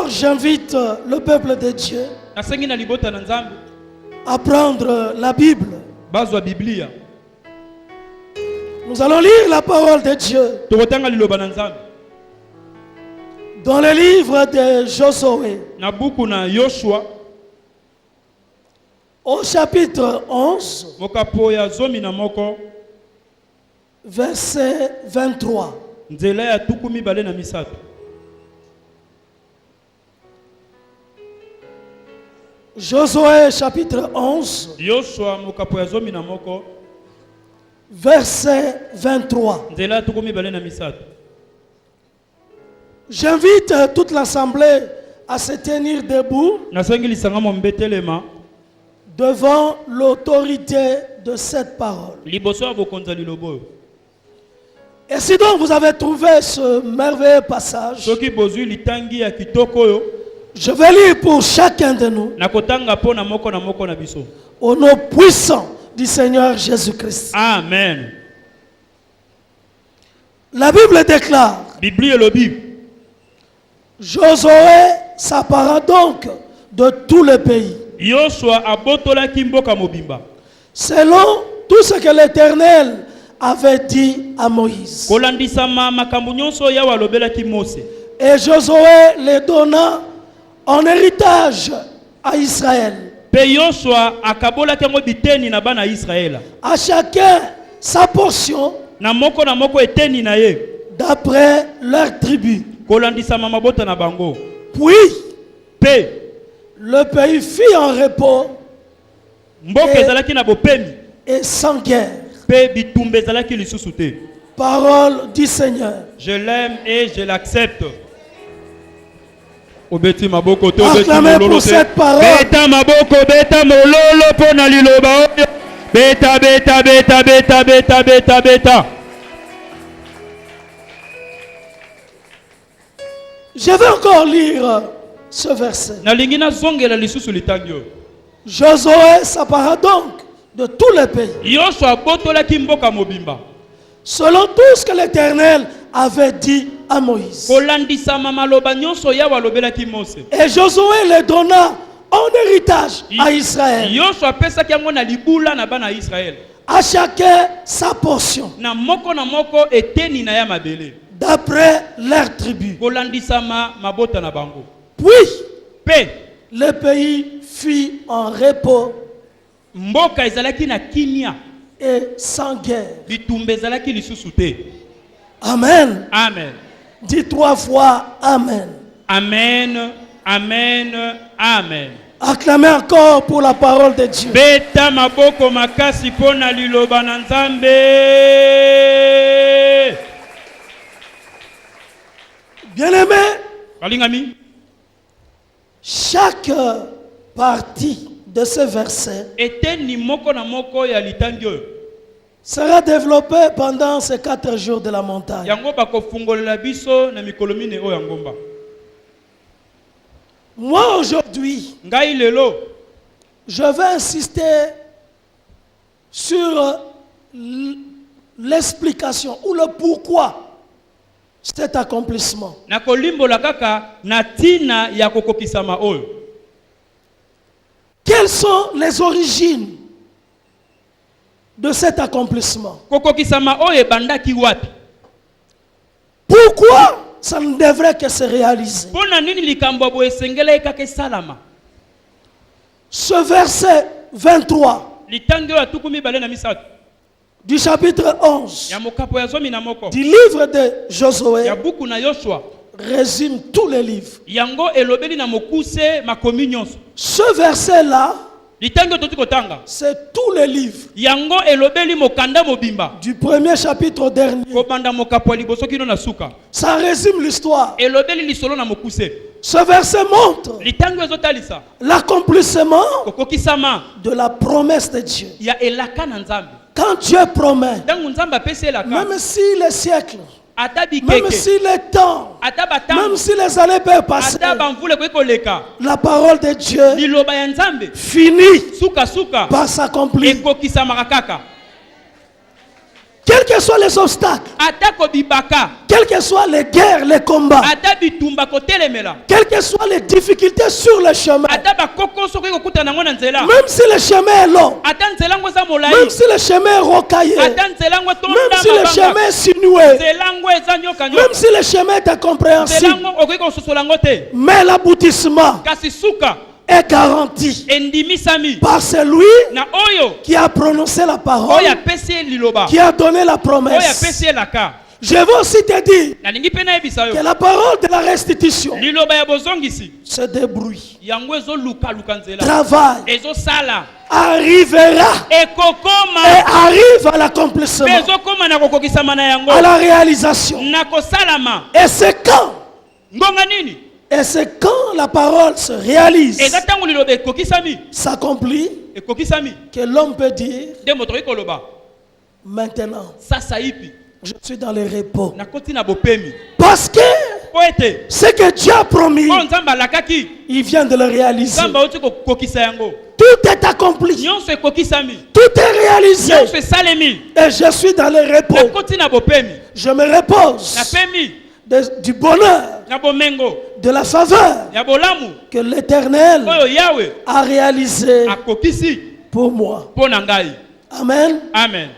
j'invite le peuple de Dieu à prendre la Bible. Nous allons lire la parole de Dieu dans le livre de Josué, au chapitre 11, verset 23. Josué chapitre 11, verset 23. J'invite toute l'assemblée à se tenir debout devant l'autorité de cette parole. Et si donc vous avez trouvé ce merveilleux passage, je vais lire pour chacun de nous au nom puissant du Seigneur Jésus-Christ. Amen. La Bible déclare: Josué s'appara donc de tout le pays, selon tout ce que l'Éternel avait dit à Moïse. Et Josué les donna en héritage à Israël. À chacun sa portion d'après leur tribu. Puis le pays fit en repos et sans guerre. Parole du Seigneur. Je l'aime et je l'accepte. Acclamez pour cette parole. Je vais encore lire ce verset. Josué s'appara donc de tous les pays, selon tout ce que l'Éternel avait dit à Moïse. Et Josué les donna en héritage à Israël. À chacun sa portion d'après leur tribu. Puis le pays fut en repos et sans guerre. Amen. Amen. Dis 3 fois Amen. Amen. Amen. Amen. Acclamez encore pour la parole de Dieu. Beta maboko makasi pona liloba na Nzambe. Bien-aimé, chaque partie de ce verset sera développée pendant ces 4 jours de la montagne. Moi aujourd'hui, je vais insister sur l'explication ou le pourquoi cet accomplissement. Quelles sont les origines de cet accomplissement? Pourquoi ça ne devrait que se réaliser? Ce verset 23 du chapitre 11 du livre de Josué résume tous les livres. Ce verset-là, c'est tous les livres. Du premier chapitre au dernier. Ça résume l'histoire. Ce verset montre l'accomplissement de la promesse de Dieu. Quand Dieu promet, même si les siècles, même si les temps, même si les années peuvent passer, la parole de Dieu finit par s'accomplir. Quels que soient les obstacles, quelles que soient les guerres, les combats, quelles que soient les difficultés sur le chemin, même si le chemin est long, même si le chemin est rocaillé, même si le chemin est sinueux, même si le chemin est incompréhensible, mais l'aboutissement est garanti par celui qui a prononcé la parole, qui a donné la promesse. Je veux aussi te dire que la parole de la restitution se débrouille, travaille, arrivera et arrive à l'accomplissement, à la réalisation. Et c'est quand? Et c'est quand la parole se réalise, s'accomplit, que l'homme peut dire maintenant je suis dans le repos. Parce que ce que Dieu a promis, il vient de le réaliser. Tout est accompli. Tout est réalisé. Et je suis dans le repos. Je me repose du bonheur, de la faveur que l'Éternel a réalisé pour moi. Amen. Amen.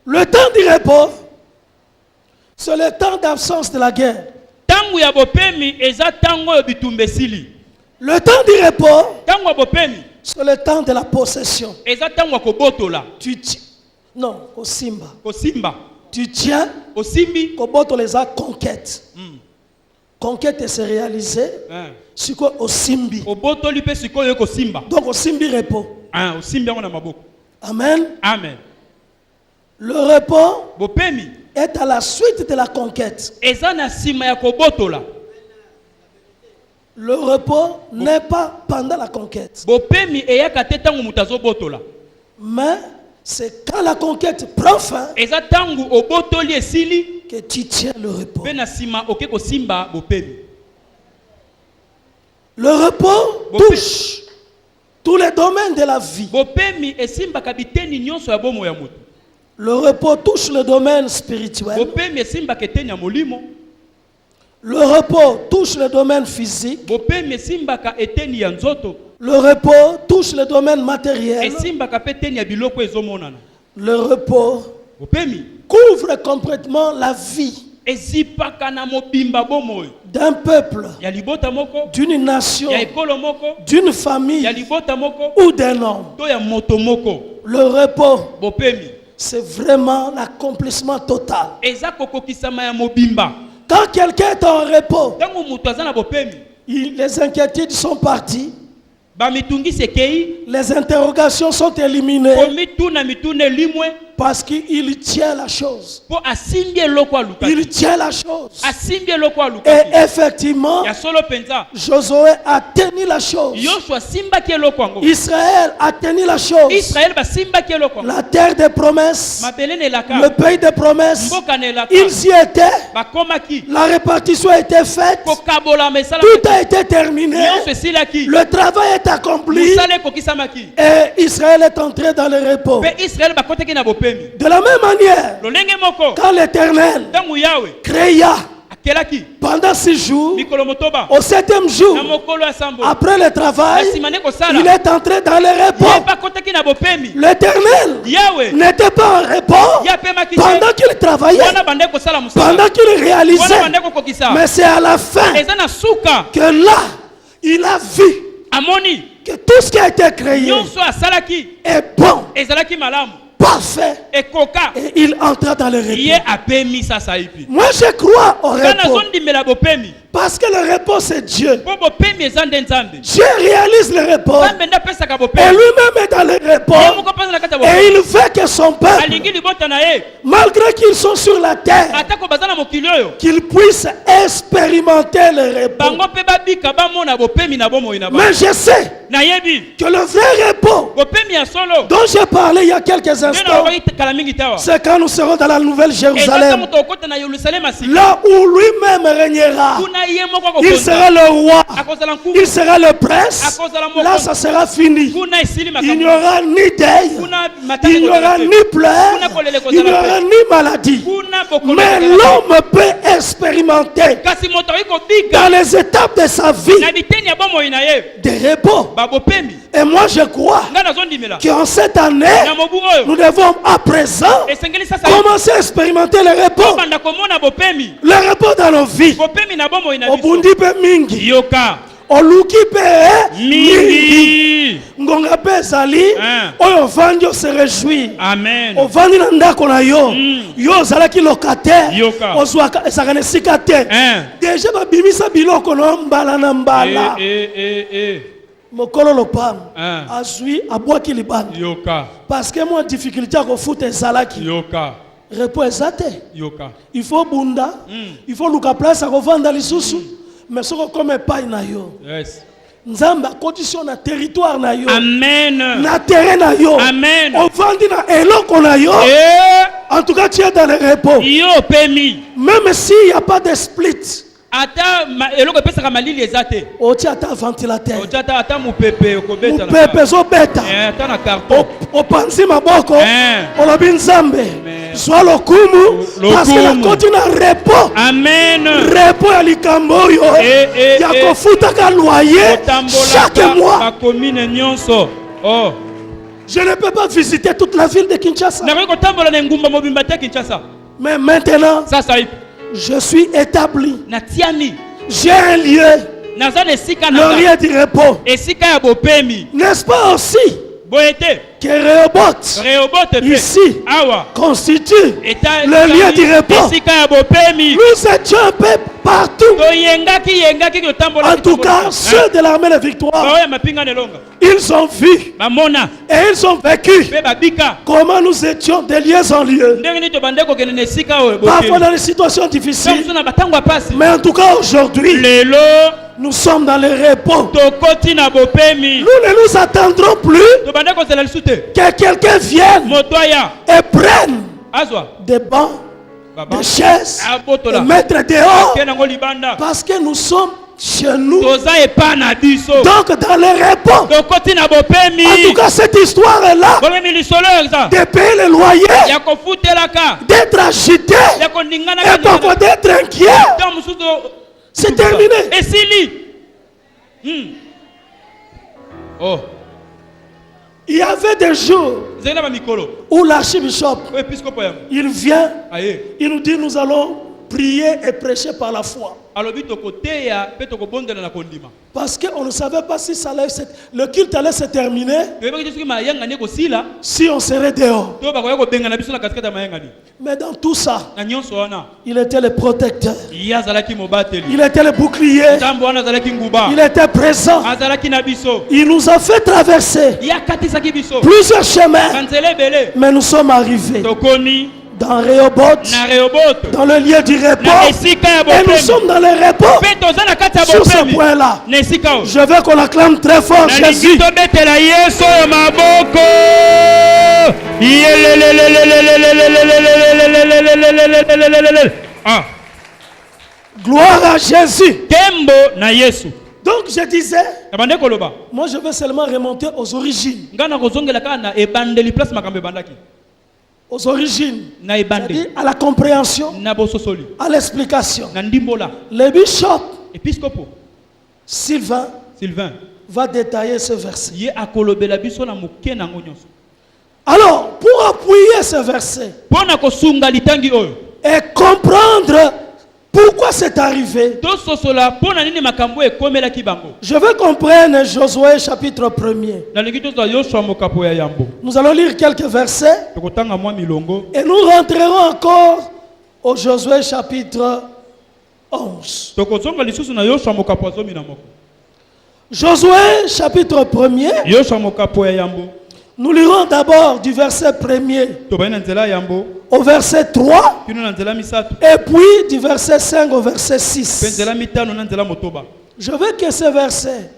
Le temps du repos, c'est le temps d'absence de la guerre. Le temps du repos, c'est le temps de la possession. Non, au Simba. Tu tiens, au boto les a conquête. Conquête s'est réalisée, c'est quoi au Simbi. Donc au Simbi repos. Amen. Amen. Le repos est à la suite de la conquête. Le repos n'est pas pendant la conquête. Mais c'est quand la conquête prend fin que tu tiens le repos. Le repos touche tous les domaines de la vie. Le repos touche le domaine spirituel. Le repos touche le domaine physique. Le repos touche le domaine matériel. Le repos couvre complètement la vie d'un peuple, d'une nation, d'une famille ou d'un homme. Le repos, c'est vraiment l'accomplissement total. Quand quelqu'un est en repos, les inquiétudes sont parties, les interrogations sont éliminées, parce qu'il tient la chose. Il tient la chose. Et effectivement, Josué a tenu la chose. Israël a tenu la chose. La terre des promesses, le pays des promesses, ils y étaient. La répartition a été faite. Tout a été terminé. Le travail est accompli. Et Israël est entré dans le repos. De la même manière, quand l'Éternel créa pendant 6 jours, au 7e jour, après le travail, il est entré dans le repos. L'Éternel n'était pas en repos pendant qu'il travaillait, pendant qu'il réalisait. Mais c'est à la fin que là, il a vu que tout ce qui a été créé est bon, parfait, et il entra dans le repos. Moi je crois au repos, parce que le repos c'est Dieu. Dieu réalise le repos et lui-même est dans le repos, et il veut que son peuple, malgré qu'ils sont sur la terre, qu'ils puissent expérimenter le repos. Mais je sais que le vrai repos dont j'ai parlé il y a quelques instants, c'est quand nous serons dans la Nouvelle Jérusalem, là où lui-même régnera il sera le roi, il sera le prince. Là, ça sera fini. Il n'y aura ni deuil, il n'y aura ni pleurs, il n'y aura ni maladie. Mais l'homme peut expérimenter dans les étapes de sa vie des repos. Et moi je crois qu'en cette année, nous devons à présent commencer à expérimenter le repos. Le repos dans nos vies. Obundi pe mingi. Oluki pe mingi. Ngonga pe zali. Oyo vandi se réjouit. Amen. O vandi na ndako na yo. Yo zalaki locataire. Ozwa sakane sikate. Déjà ba bimisa biloko no mbala na mbala. Mokolo lopam. Azui abwaki libanda. Parce que moi difficulté à kofuta ezalaki. Repos ezate. Il faut bunda. Il faut luka place à revendre lisusu. Mais ce comme pas na yo. Yes. Nzamba condition na territoire na yo. Amen. Na terrain na yo. Amen. On vend na eloko na yo. En tout cas tu es dans le repos. Yo pemi. Même s'il n'y a pas de split. Ata eloko pesa malili ezate. Oti ata ventilateur. Oti ata mupepe okobeta. Mupepe zo beta. Ata na carton. Opanzi maboko. Olobi nzambe. Soit le kumu, parce que la continue à repos. Amen. Repos à l'ikamboyo. Il y a qu'au fout à loyer chaque mois. Oh. Je ne peux pas visiter toute la ville de Kinshasa. Mais maintenant, je suis établi. J'ai un lieu. Le lieu du repos. N'est-ce pas aussi que Rehoboth ici constitue le lieu du repos. Nous étions un peu partout. En tout cas, ceux de l'armée de victoire, ils ont vu et ils ont vécu comment nous étions de lieu en lieu. Parfois dans des situations difficiles. Mais en tout cas aujourd'hui, nous sommes dans le repos. Nous ne nous attendrons plus que quelqu'un vienne et prenne des bancs, des chaises, et mettre dehors, parce que nous sommes chez nous. Donc dans le repos. En tout cas cette histoire est là de payer le loyer, d'être agité et parfois d'être inquiet. C'est terminé. Et si oh. Il y avait des jours où l'archbishop, il vient, il nous dit nous allons prier et prêcher par la foi. Parce qu'on ne savait pas si ça allait le culte allait se terminer si on serait dehors. Mais dans tout ça, il était le protecteur. Il était le bouclier. Il était présent. Il nous a fait traverser plusieurs chemins. Mais nous sommes arrivés dans Rehoboth, dans le lieu du repos, et nous sommes dans le repos. Sur ce point-là, je veux qu'on acclame très fort Jésus. Gloire à Jésus. Donc je disais, moi je veux seulement remonter aux origines. Aux origines, c'est-à-dire à la compréhension, à l'explication. Le bishop Sylvain va détailler ce verset. Alors, pour appuyer ce verset et comprendre pourquoi c'est arrivé, je veux qu'on prenne Josué chapitre 1er. Nous allons lire quelques versets et nous rentrerons encore au Josué chapitre 11. Josué chapitre 1er. Nous lirons d'abord du verset 1er au verset 3 et puis du verset 5 au verset 6. Je veux que ce verset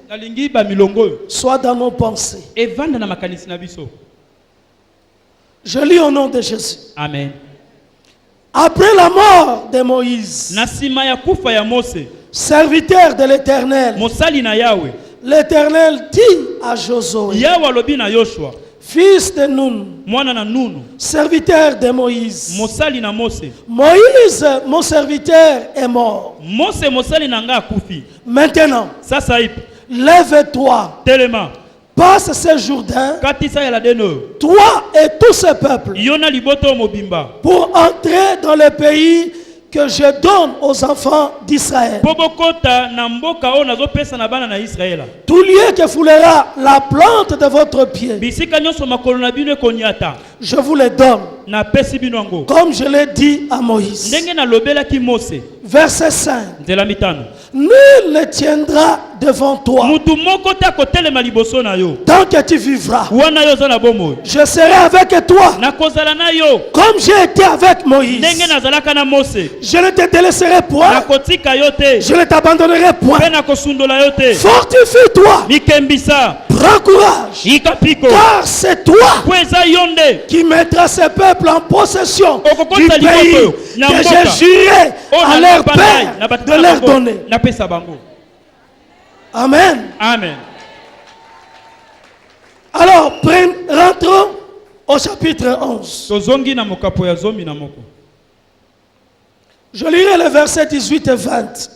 soit dans nos pensées. Je lis au nom de Jésus. Amen. Après la mort de Moïse, serviteur de l'Éternel. L'Éternel dit à Josué, fils de Nun, serviteur de Moïse. Moïse, mon serviteur, est mort. Maintenant, lève-toi, passe ce Jourdain, toi et tout ce peuple, pour entrer dans le pays que je donne aux enfants d'Israël. Tout lieu que foulera la plante de votre pied, je vous le donne, comme je l'ai dit à Moïse. Verset 5. Nul ne tiendra devant toi tant que tu vivras. Je serai avec toi comme j'ai été avec Moïse. Je ne te délaisserai point, je ne t'abandonnerai point. Fortifie-toi, prends courage, car c'est toi qui mettras ce peuple en possession du pays que j'ai juré à leur père de leur donner. Amen. Amen. Alors, rentrons au chapitre 11. Je lirai les versets 18 et 20.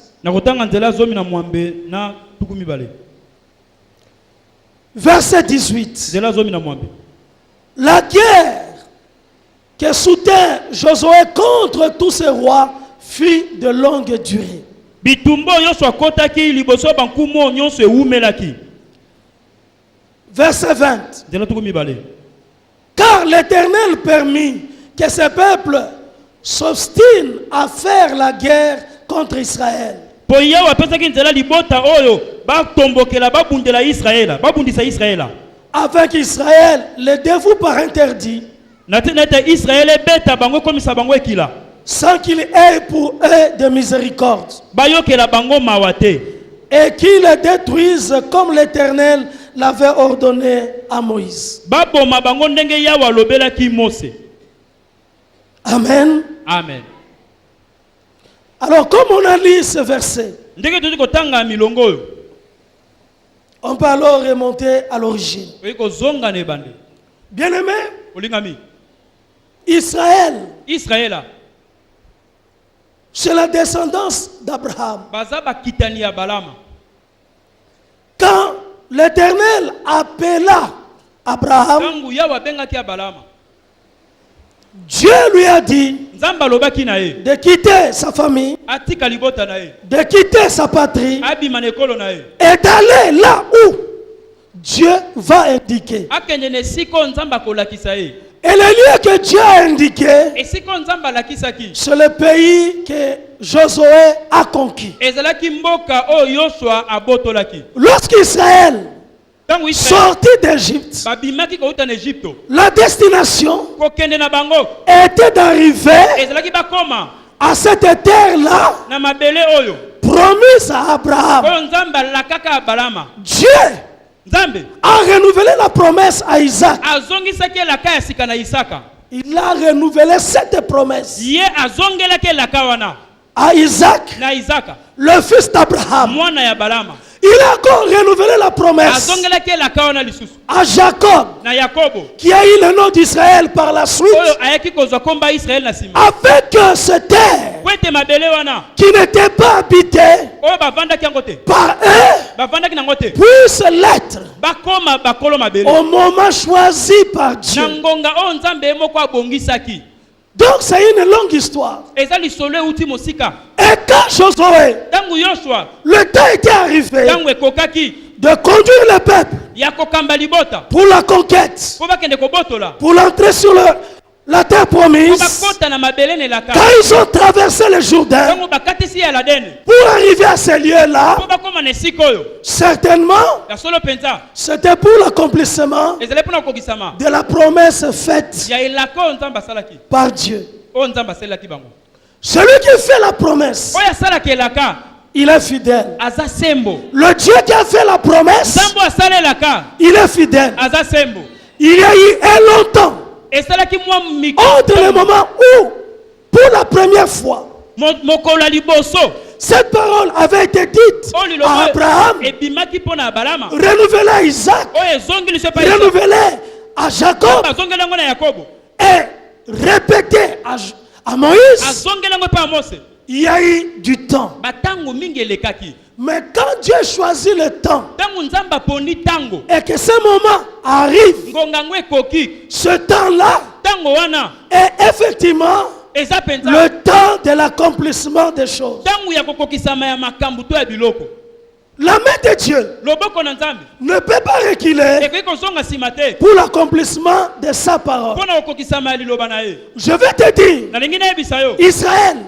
Verset 18. La guerre que soutint Josué contre tous ces rois fut de longue durée. Verset 20. Car l'Éternel permit que ce peuple s'obstine à faire la guerre contre Israël. Avec Israël, le dévoue par interdit, sans qu'il ait pour eux de miséricorde, et qu'il les détruise comme l'Éternel l'avait ordonné à Moïse. Amen. Amen. Alors, comme on a lu ce verset, on peut alors remonter à l'origine. Bien aimé, Israël, c'est la descendance d'Abraham. Quand l'Éternel appela Abraham, Dieu lui a dit de quitter sa famille, de quitter sa patrie et d'aller là où Dieu va indiquer. Et le lieu que Dieu a indiqué, c'est le pays que Josué a conquis. Lorsqu'Israël sorti d'Égypte, la destination était d'arriver à cette terre-là promise à Abraham. Dieu a renouvelé la promesse à Isaac. Il a renouvelé cette promesse à Isaac, le fils d'Abraham. Il a encore renouvelé la promesse à Jacob, qui a eu le nom d'Israël par la suite, avec cette terre qui n'était pas habitée par eux, puisse l'être au moment choisi par Dieu. Donc c'est une longue histoire. Et quand Josué, le temps était arrivé de conduire le peuple pour la conquête, pour l'entrée sur la terre promise. Quand ils ont traversé le Jourdain pour arriver à ce lieu-là, certainement c'était pour l'accomplissement de la promesse faite par Dieu. Celui qui fait la promesse, il est fidèle. Le Dieu qui a fait la promesse, il est fidèle. Il y a eu un longtemps entre le moment où, pour la première fois, Cette parole avait été dite à Abraham, renouvelée à Isaac, renouvelée à Jacob et répétée à Moïse. Il y a eu du temps. Mais quand Dieu choisit le temps et que ce moment arrive, ce temps-là est effectivement le temps de l'accomplissement des choses. La main de Dieu ne peut pas reculer pour l'accomplissement de sa parole. Je vais te dire, Israël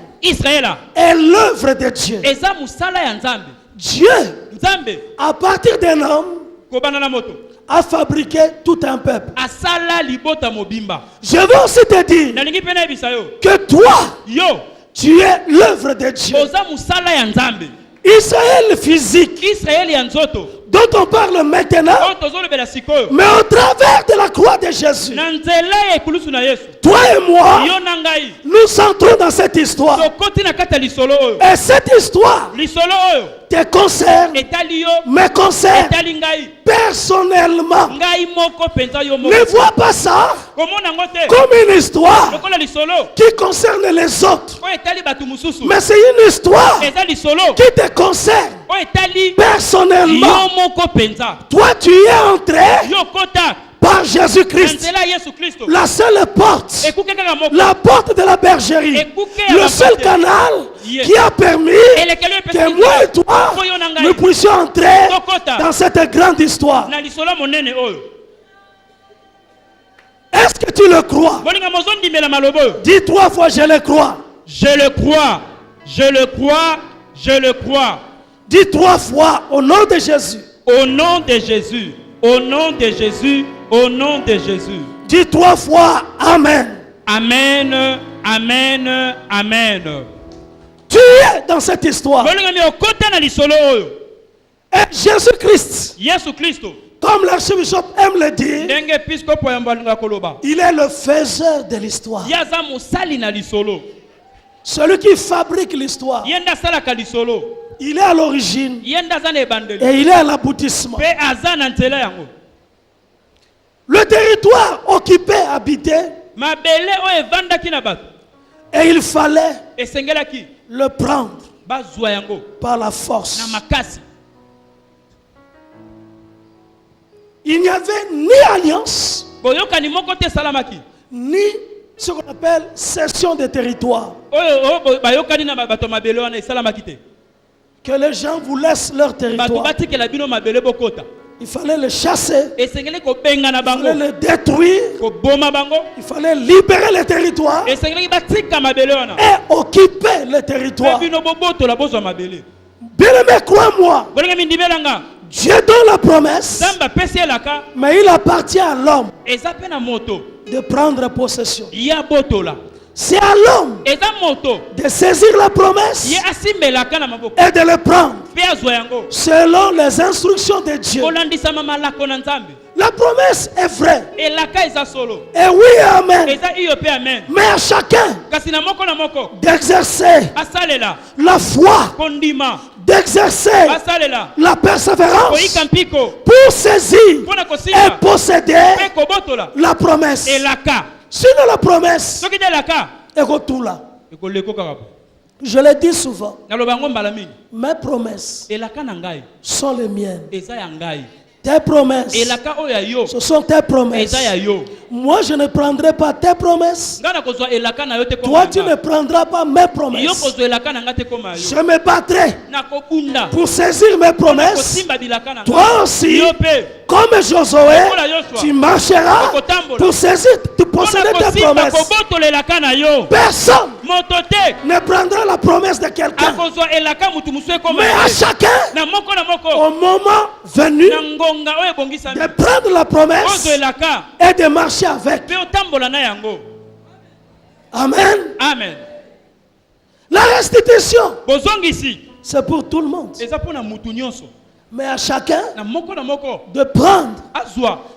est l'œuvre de Dieu. Dieu, à partir d'un homme, a fabriqué tout un peuple. Je veux aussi te dire que toi, tu es l'œuvre de Dieu. Israël physique, dont on parle maintenant, mais au travers de la croix de Jésus, toi et moi, nous entrons dans cette histoire. Et cette histoire te concerne, me concerne personnellement. Ne vois pas ça comme une histoire qui concerne les autres, mais c'est une histoire qui te concerne personnellement. Toi, tu es entré par Jésus-Christ, la seule porte, la porte de la bergerie, le seul canal qui a permis que moi et toi, nous puissions entrer dans cette grande histoire. Est-ce que tu le crois? Dis 3 fois, je le crois. Je le crois, je le crois, je le crois. Dis 3 fois, au nom de Jésus. Au nom de Jésus, au nom de Jésus, au nom de Jésus. Dis 3 fois, Amen. Amen, Amen, Amen. Tu es dans cette histoire. Et Jésus-Christ, comme l'archevêque aime le dire, il est le faiseur de l'histoire. Celui qui fabrique l'histoire. Il est à l'origine et il est à l'aboutissement. Le territoire occupé, habité, et il fallait le prendre par la force. Il n'y avait ni alliance, ni ce qu'on appelle cession de territoire. Que les gens vous laissent leur territoire. Il fallait le chasser, il fallait le détruire, il fallait libérer le territoire et occuper le territoire. Bien-aimé, crois-moi, Dieu donne la promesse, mais il appartient à l'homme de prendre possession. C'est à l'homme de saisir la promesse et de le prendre selon les instructions de Dieu. La promesse est vraie. Et oui, amen. Mais à chacun d'exercer la foi, d'exercer la persévérance pour saisir et posséder la promesse. Sinon la promesse est tout là. Je le dis souvent. Mes promesses sont les miennes. Tes promesses, ce sont tes promesses. Moi, je ne prendrai pas tes promesses. Toi, tu ne prendras pas mes promesses. Je me battrai pour saisir mes promesses. Toi aussi, comme Josué, tu marcheras pour saisir, pour posséder tes promesses. Personne ne prendra la promesse de quelqu'un. Mais à chacun, au moment venu, de prendre la promesse et de marcher avec. Amen. Amen. La restitution, c'est pour tout le monde. Mais à chacun de prendre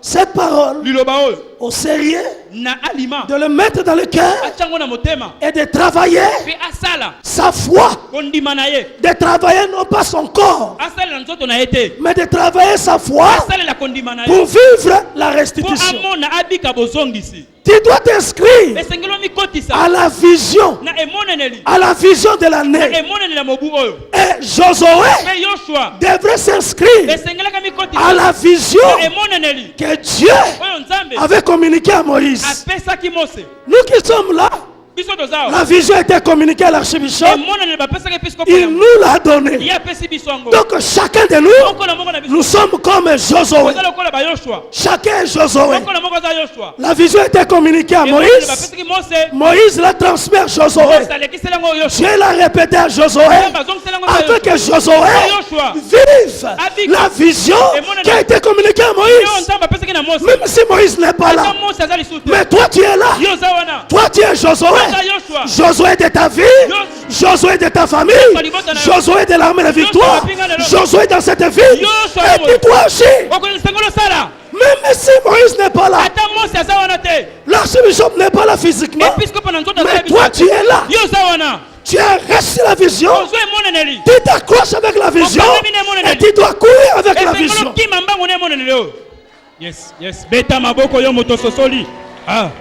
cette parole au sérieux, de le mettre dans le cœur et de travailler sa foi, de travailler non pas son corps, mais de travailler sa foi pour vivre la restitution. Tu dois t'inscrire à la vision de l'année. Et Josué devrait s'inscrire à la vision que Dieu avait communiquée à Moïse. Nous qui sommes là, la vision a été communiquée à l'archibishop. Il nous l'a donnée. Donc chacun de nous sommes comme Josué. Chacun est Josué. La vision a été communiquée à Moïse. Moïse l'a transmis à Josué. Dieu l'a répété à Josué. Afin que Josué vive la vision qui a été communiquée à Moïse. Même si Moïse n'est pas là. Mais toi tu es là. Toi tu es Josué. Josué de ta vie, Josué de ta famille, Josué de l'armée de victoire, Josué dans cette vie. Et puis toi aussi. Même si Moïse n'est pas là, l'archibishop n'est pas là physiquement, mais toi tu es là. Tu as reçu la vision, tu t'accroches avec la vision et tu dois courir avec la vision. Yes, yes. Beta maboko yo moto sosoli. Ah.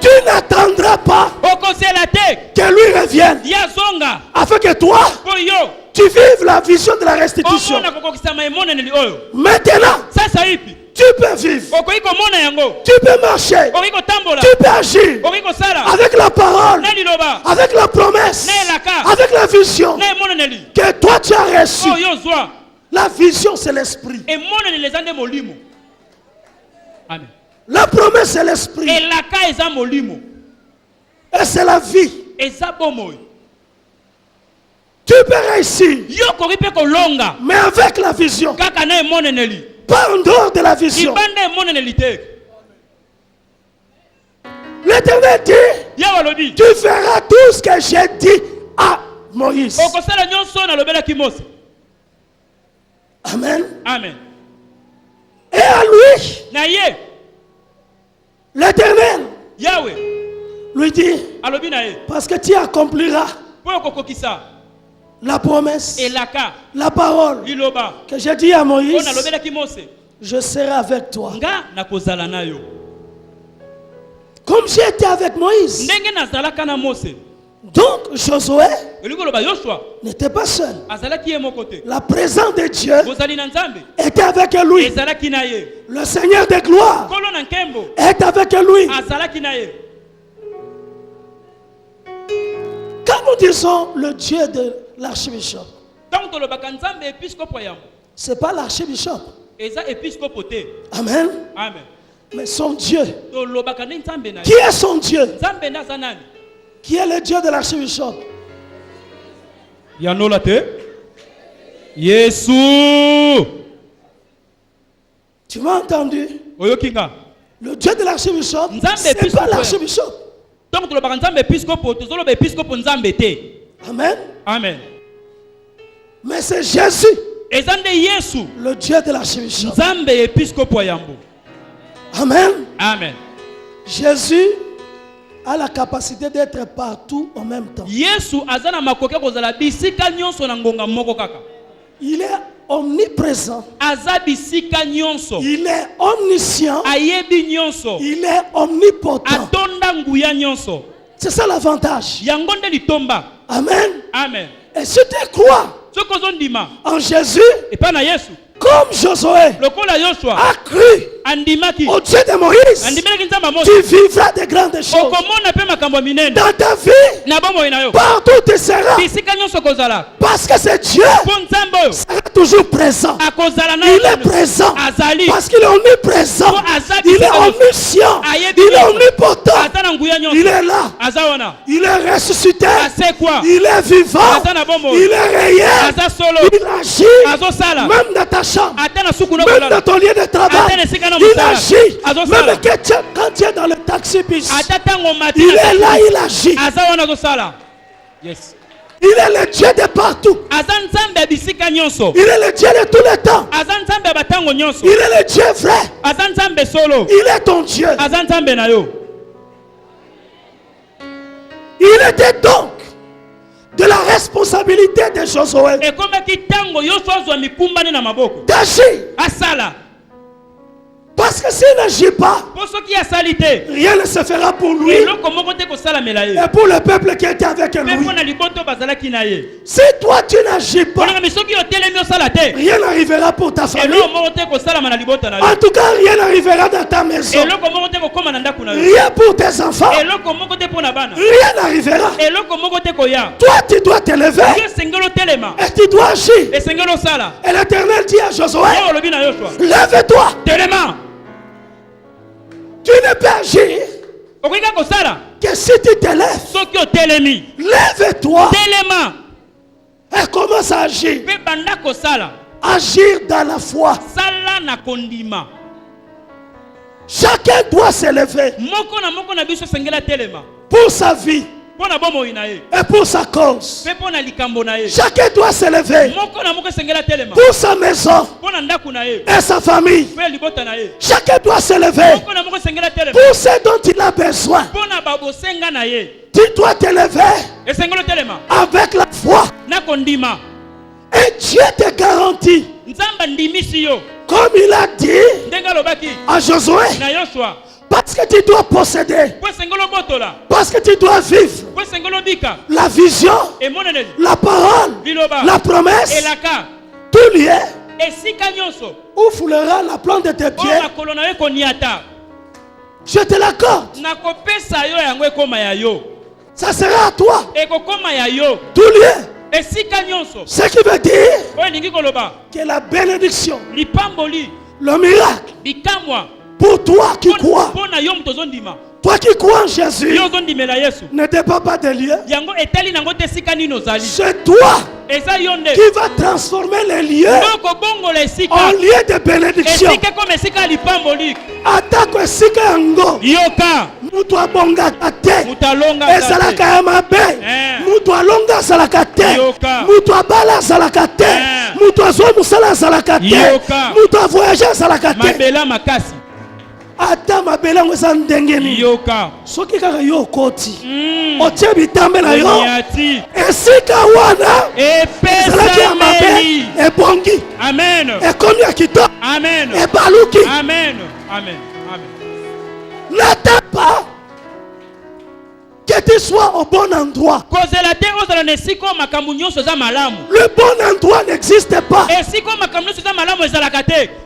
Tu n'attendras pas que lui revienne afin que toi tu vives la vision de la restitution. Maintenant, tu peux vivre, tu peux marcher, tu peux agir avec la parole, avec la promesse, avec la vision que toi tu as reçue. La vision c'est l'esprit. Amen. La promesse c'est l'esprit. Et c'est la vie. Tu peux réussir. Mais avec la vision. Pas en dehors de la vision. L'Éternel dit, tu feras tout ce que j'ai dit à Moïse. Amen. Amen. Et à lui, l'Éternel lui dit, parce que tu accompliras la promesse, la parole que j'ai dit à Moïse, je serai avec toi. Comme j'ai été avec Moïse. Donc Josué n'était pas seul. La présence de Dieu était avec lui. Le Seigneur de gloire est avec lui. Quand nous disons le Dieu de l'archibishop, ce n'est pas l'archibishop. Amen. Amen. Mais son Dieu. Qui est son Dieu? Qui est le Dieu de l'archibishop? Yanolate. Yesu. Tu m'as entendu? Le Dieu de l'archibishop, ce n'est pas l'archibishop. Amen. Amen. Mais c'est Jésus, le Dieu de l'archibishop. Amen. Amen. Jésus a la capacité d'être partout en même temps. Il est omniprésent. Il est omniscient. Il est omnipotent. C'est ça l'avantage. Amen. Amen. Et si tu crois en Jésus, comme Josué a cru au Dieu de Moïse, tu vivras de grandes choses. Dans ta vie, partout tu seras. Parce que c'est Dieu sera toujours présent. Il est présent parce qu'il est omniprésent. Il est omniscient. Il est omnipotent. Il est là. Il est ressuscité. Il est vivant. Il est réel. Il agit même dans ta chambre, même dans ton lieu de travail. Il agit. Même quand tu es dans le taxi-bus, il est là, il agit. Yes. Il est le Dieu de partout. Il est le Dieu de tous les temps. Il est le Dieu vrai. Il est ton Dieu. Il était donc de la responsabilité de Josué d'agir. Parce que s'il n'agit pas, rien ne se fera pour lui et pour le peuple qui était avec lui. Si toi tu n'agis pas, rien n'arrivera pour ta famille. En tout cas, rien n'arrivera dans ta maison. Rien pour tes enfants. Rien n'arrivera. Toi tu dois te lever et tu dois agir. Et l'Éternel dit à Josué, lève-toi. Tu ne peux agir que si tu te lèves. Lève-toi et commence à agir. Agir dans la foi. Chacun doit se lever pour sa vie et pour sa cause. Chacun doit se lever pour sa maison et sa famille. Chacun doit se lever pour ce dont il a besoin. Tu dois te lever avec la foi. Et Dieu te garantit, comme il a dit à Josué, parce que tu dois posséder, parce que tu dois vivre la vision, la parole, la promesse, tout lié, où foulera la plante de tes pieds. Je te l'accorde. Ça sera à toi. Tout lié. Ce qui veut dire que la bénédiction, le miracle, pour toi qui crois, toi qui crois en Jésus, ne dépend pas de lieux. C'est toi qui va transformer les lieux en lieux de bénédiction. Attaque esika yango. Mutu abonga kate. Ezalaka ya mabe. Mutu alonga zalaka te. Mutu abala zalaka te. Mutu azwa musala zalaka te. Mutu avoyager zalaka te. Mabela makasi. Ata mabela ngwesa ndengeni. Soki kaka yo koti. Otie bitambe na yo. Esika wana. Ezalaki ya mabe. Ebongi. Amen. Ekomi ya kitoko. Amen. Ebaluki. Amen. Amen. Amen. N'attends pas que tu sois au bon endroit. Le bon endroit n'existe pas.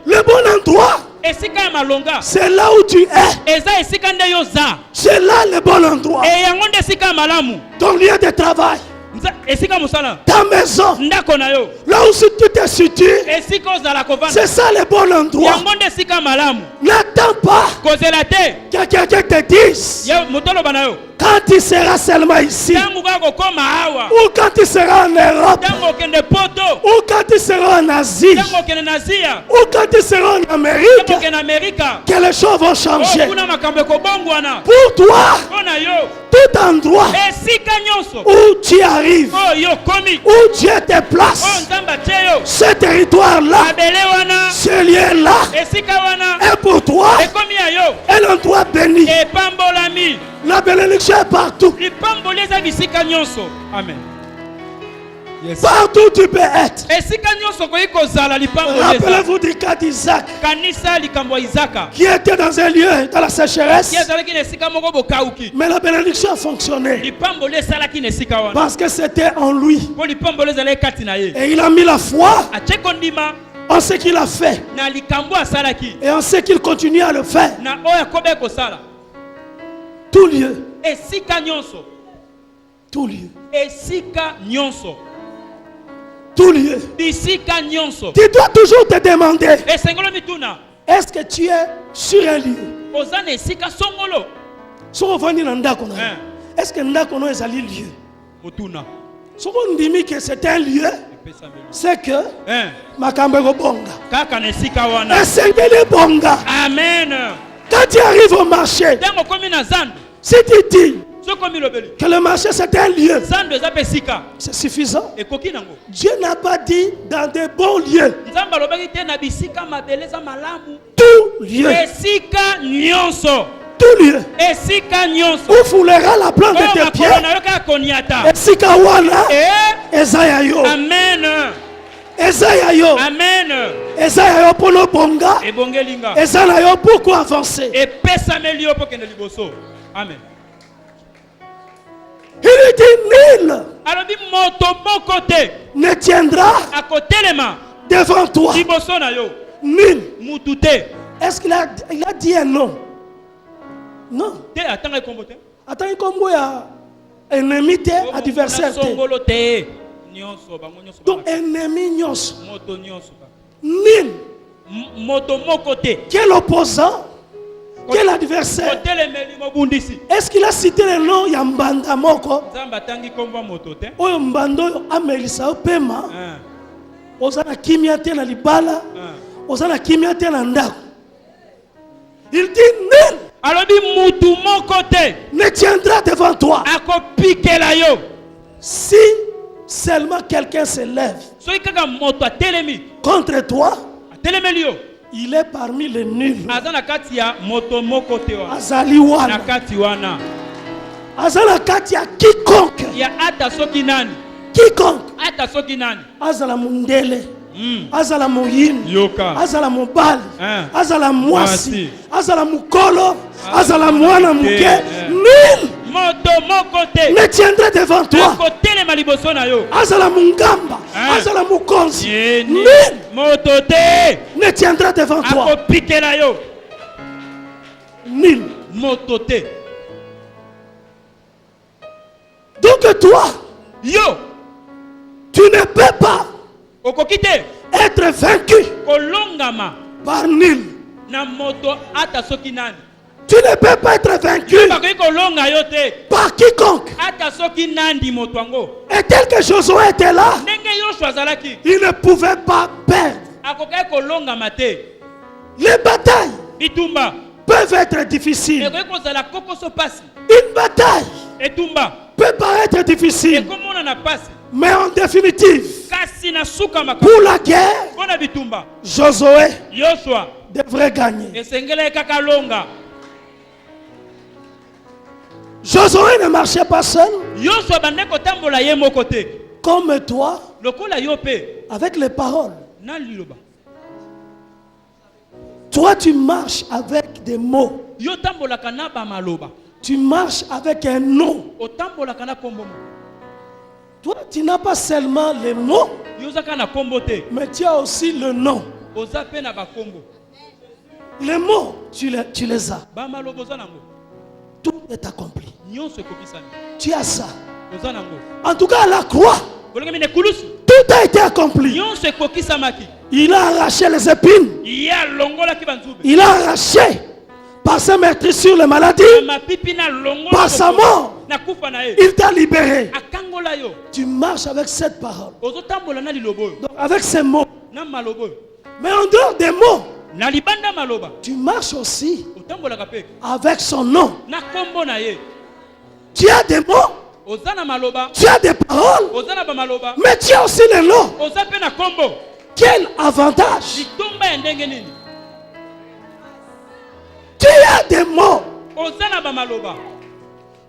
Le bon endroit, c'est là où tu es. C'est là le bon endroit. Ton lieu de travail, ta maison, là où tu te situes, c'est ça le bon endroit. N'attends pas que quelqu'un te dise quand tu seras seulement ici, ou quand tu seras en Europe, ou quand tu seras en Asie, ou quand tu seras en Amérique, que les choses vont changer. Pour toi, tout endroit où tu arrives, où Dieu te place, ce territoire-là, ce lieu-là est pour toi un endroit béni. La bénédiction est partout. Amen. Yes. Partout tu peux être. Rappelez-vous du cas d'Isaac, qui était dans un lieu dans la sécheresse, mais la bénédiction a fonctionné parce que c'était en lui. Et il a mis la foi en ce qu'il a fait et en ce qu'il continue à le faire. Tout lieu. Tout lieu. Tout lieu. Tu dois toujours te demander, est-ce que tu es sur un lieu? Est-ce que Ndakono est un lieu? Si on dit que c'est un lieu, c'est que Makambego Bonga. Amen. Quand tu arrives au marché, si tu dis Que le marché c'est un lieu. C'est suffisant. Dieu n'a pas dit dans des bons lieux. Tout lieu. Tout lieu. Où foulera la plante de tes pieds. Esika wana. Ezayayo. Amen. Ezayayo. Amen. Ezayayo pour le bonga. Ezayayo pour quoi avancer. Amen. Il dit nul ne tiendra devant toi. Nul. Est-ce qu'il a dit un nom? Non. Attends, il y a ennemi, adversaire. Donc, ennemi, nul. Quel opposant? Quel adversaire? Est-ce qu'il a cité le nom Yambanda Moko? Oyo Mbando Amelisa Opema. Ozana kimia te na libala. Ozana kimia te na ndako. Il dit nul. Ne tiendra devant toi. Si seulement quelqu'un se lève contre toi, il est parmi les nuls. Azaliwana. Azala katia quiconque. Quiconque. Azala mundele. Azala moyin. Azala mobali. Azala mwasi. Azala mukolo. Azala mwana muke. Nul ne tiendra devant toi. Azala mungamba. Azala mukonzi. Nul ne tiendra devant toi. Nul. Donc toi, tu ne peux pas être vaincu par nul. Tu ne peux pas être vaincu par quiconque. Et tel que Josué était là, il ne pouvait pas perdre. Les batailles peuvent être difficiles. Une bataille peut paraître difficile. Mais en définitive, pour la guerre, Josué devrait gagner. Josué ne marchait pas seul. Comme toi, avec les paroles. Toi, tu marches avec des mots. Tu marches avec un nom. Toi, tu n'as pas seulement les mots, mais tu as aussi le nom. Les mots, tu les as. Tout est accompli. Tu as ça. En tout cas, à la croix, tout a été accompli. Il a arraché les épines. Il a arraché par sa meurtrissure les maladies. Par sa mort, il t'a libéré. Tu marches avec cette parole. Donc avec ces mots. Mais en dehors des mots, tu marches aussi avec son nom. Tu as des mots, tu as des paroles, mais tu as aussi les noms. Quel avantage! Tu as des mots.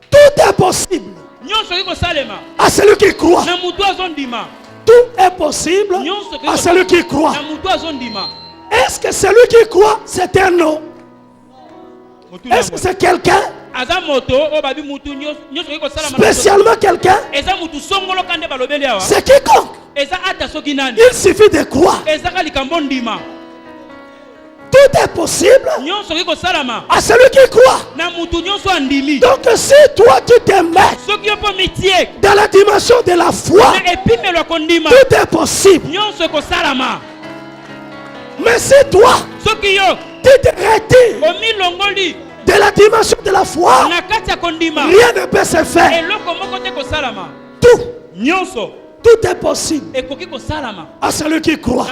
Tout est possible à celui qui croit. Tout est possible à celui qui croit. Est-ce que celui qui croit, c'est un nom? Est-ce que c'est quelqu'un? Spécialement quelqu'un? C'est quiconque. Il suffit de croire. Tout est possible à celui qui croit. Donc si toi tu te mets dans la dimension de la foi, tout est possible. Mais si toi tu te retires de la dimension de la foi, rien ne peut se faire. Tout est possible à celui qui croit.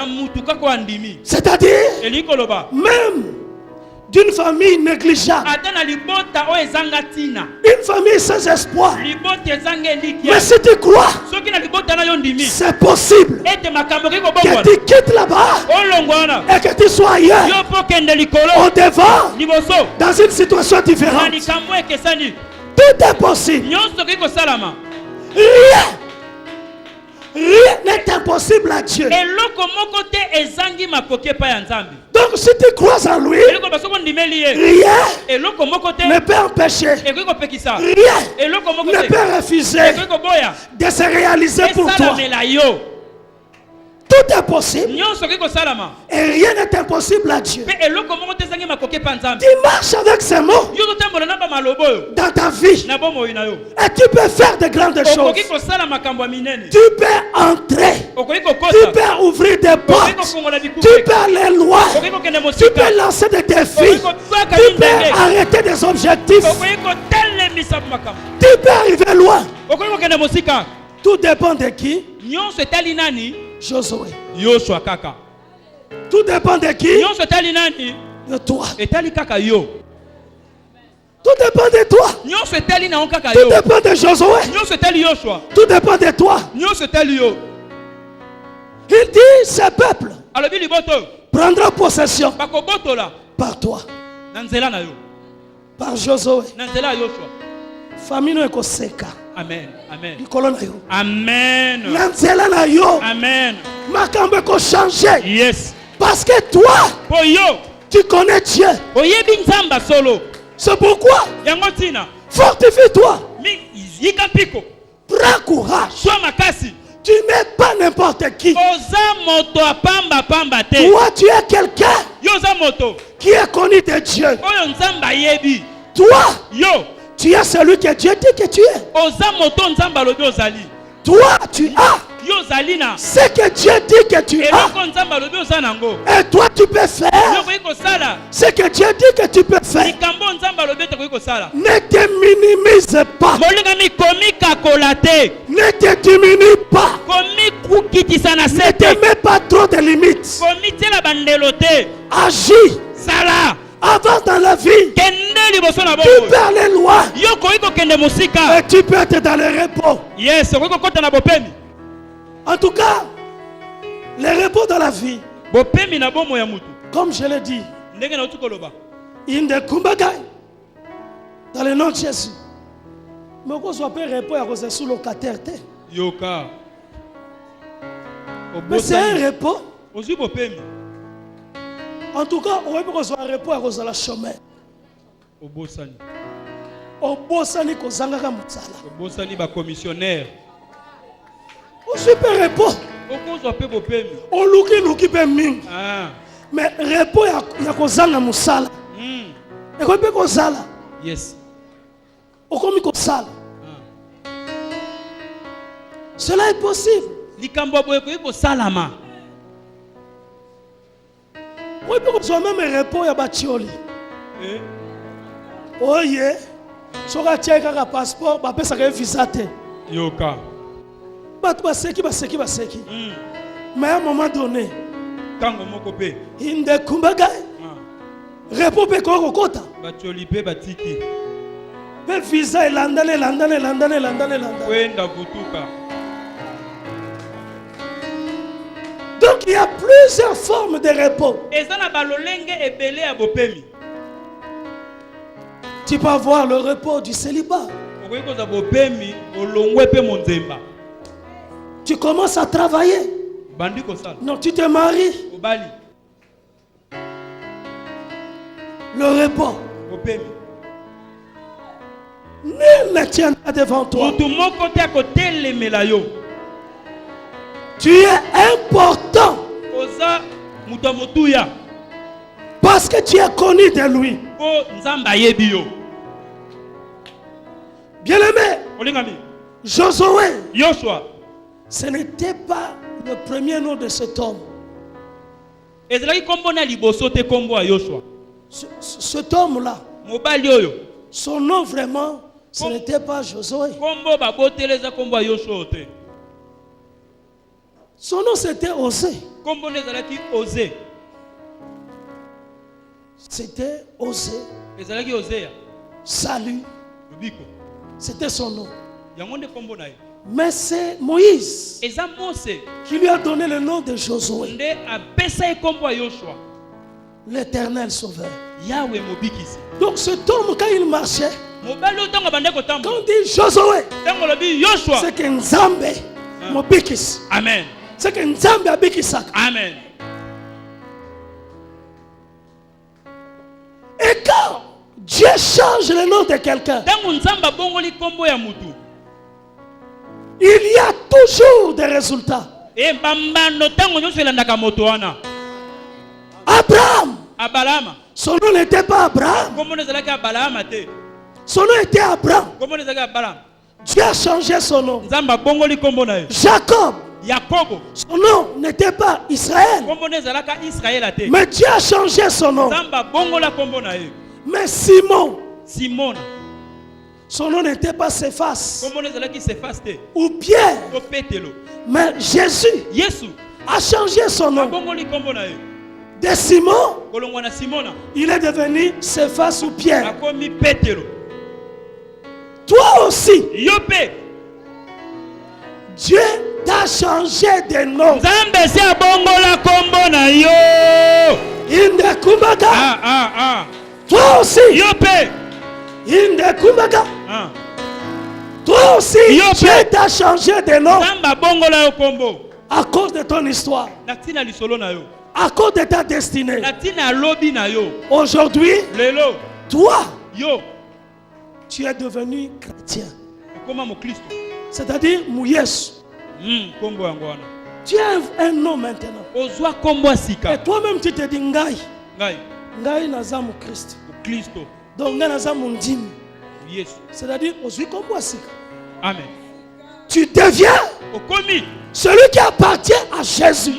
C'est-à-dire, même d'une famille négligeable, une famille sans espoir. Mais si tu crois, c'est possible que tu quittes là-bas et que tu sois ailleurs, au devant, dans une situation différente. Tout est possible. Rien n'est impossible à Dieu. Donc si tu crois en lui, rien ne peut empêcher, rien ne peut refuser de se réaliser pour toi. Tout est possible. Et rien n'est impossible à Dieu. Tu marches avec ces mots dans ta vie. Et tu peux faire de grandes choses. Tu peux entrer. Tu peux ouvrir des portes. Tu peux aller loin. Tu peux lancer des défis. Tu peux arrêter des objectifs. Tu peux arriver loin. Tout dépend de qui? Josué. Tout dépend de qui? De toi. Tout dépend de toi. Tout dépend de Josué. Tout dépend de toi. Il dit ce peuple prendra possession par toi. Par Josué. Famille no ekoseka. Amen. Amen. Amen. Amen. Makambo eko changer. Yes. Parce que toi, tu connais Dieu. C'est pourquoi fortifie-toi. Prends courage. Tu n'es pas n'importe qui. Toi, tu es quelqu'un qui est connu de Dieu. Toi, tu es celui que Dieu dit que tu es. Toi, tu as ce que Dieu dit que tu as. Et toi, tu peux faire ce que Dieu dit que tu peux faire. Ne te minimise pas. Ne te diminue pas. Ne te mets pas trop de limites. Agis. Avance dans la vie. Tu peux aller loin. Et tu peux être dans le repos. En tout cas, le repos dans la vie, comme je l'ai dit, dans le nom de Jésus. Mais qu'on soit pas repos à cause de sous locataire. Mais c'est un repos. En tout cas, on va pas un repos à cause de la chômage. Obosani kozanga mutsala. Obosani ba commissionnaire. On super repos. On luki pe mingi. Mais repos ya kozanga musala. Et quoi pe kozala? Yes. Okomi kozala. Cela est possible. Likambo boye ko salama. Oui, pour que même repos ya batioli. Oh yeah. Si on a un passeport, on peut faire un visa. Yoka. Mais à un moment donné, tango moko pe. Inde kumbaga. Repos pe ko kota. Batioli pe batiki. Pe visa landane. Kwenda kutuka. Donc il y a plusieurs formes de repos. Tu peux avoir le repos du célibat. Tu commences à travailler. Non, tu te maries. Le repos. Nul ne tiendra devant toi. Tu es important. Parce que tu es connu de lui. Bien-aimé, Josué, ce n'était pas le premier nom de cet homme. Cet homme-là, son nom vraiment, ce n'était pas Josué. Son nom c'était Osée. C'était Osée. Salut. C'était son nom. Mais c'est Moïse qui lui a donné le nom de Josué. L'Éternel Sauveur. Donc cet homme, quand il marchait, quand on dit Josué, c'est que Nzambe mobikis. Amen. C'est que Nzambe abikisaka. Amen. Et quand Dieu change le nom de quelqu'un, il y a toujours des résultats. Abraham. Son nom n'était pas Abraham. Son nom était Abraham. Dieu a changé son nom. Jacob. Son nom n'était pas Israël. Mais Dieu a changé son nom. Mais Simon. Son nom n'était pas Céphas ou Pierre. Mais Jésus a changé son nom. De Simon, il est devenu Céphas ou Pierre. Toi aussi, Dieu t'a changé de nom. Toi aussi, toi aussi, Dieu t'a changé de nom à cause de ton histoire, à cause de ta destinée. Aujourd'hui, toi, tu es devenu chrétien. C'est-à-dire Mouyes. Tu as un nom maintenant. Et toi-même tu te dis Ngai. Ngai nazamu Christ. Donc Ngai nazamu Ndimi. C'est-à-dire Ozui Kombwasika. Amen. Tu deviens celui qui appartient à Jésus.